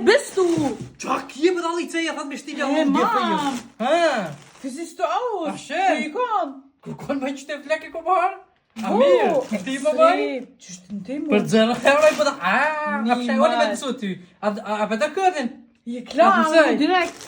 bist du? Jack, hier met al iets zeggen van mijn stil. Mann. Ah, Wie siehst du aus? Ach, schön. Wie komm? kon man je lekker komen hoor? Amir, die mama. Just in dem. Per zero euro ik bedoel, heb jij ook niet zo tu? Heb dat kunnen? Ja klar, direkt.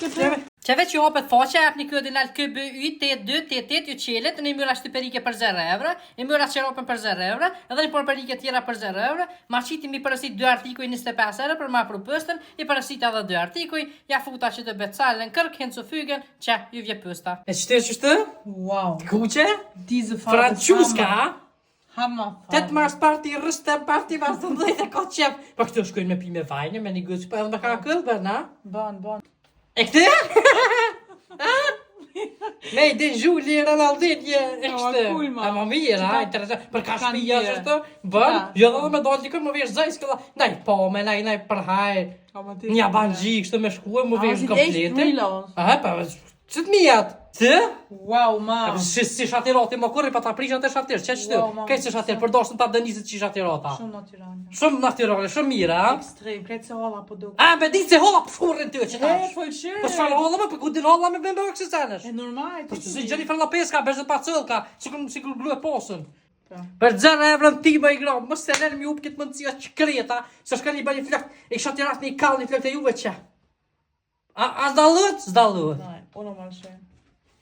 Që veç ju hapet faqe, hap një këdin alë këbë y, 8288 ju qelet, në i mëra shtyperike për 0 euro, i mëra qerapën për 0 euro, edhe një porperike tjera për 0 euro, marqiti mi përësit 2 artikuj 25 euro për ma propëstën, i përësit edhe 2 artikuj, ja futa që të betzalen kërk, hen zu fügen, që ju vje pësta. E qëtë? Wow. Kuqe? Diese Farbe. Franquska? Hammer. Tet mars party, rustem party, was dan deed ik al chef. Pak dus kun je met pime fijn, met die goed spelen, dan ga ik wel na. Ban. Echt hè? Nee, dit Julie en al dit je echt. cool, man. Maar meer, hè? Interessant. Per Kashmir is het. Ban? Ja. Ja, dan met dat je kan maar weer zijn skala. Nee, pa, maar nee, per hai. Ja, banji, ik sta met schoen, maar weer compleet. Real aus. Ah, pa, zit me uit. Ze? Wow, man. Si shatirati më kurri pa ta prishat e shatir, që qëtë? Kaj se shatir, përdosën ta dënizit që shatirata. Shumë natyrale. Shumë natyrale, shumë mira, ha? Extrem. Krijgt ze holla product. Me ditë se holla për shkurrin ty që tash. Voll schön. Po çfarë holla më, për ku din holla me bëmë kësë sanësh? Normal. Po si Jennifer Lopez ka bezë pa cëllka, si kur glu e posën. Për 0 euro në ti më i gram, mos se lërë mi up këtë mundësia që kreta, se shka një bëni flakt, e shatirat një kall një flakt e juve që. A zdallët? Zdallët. Nein, unnormal schön.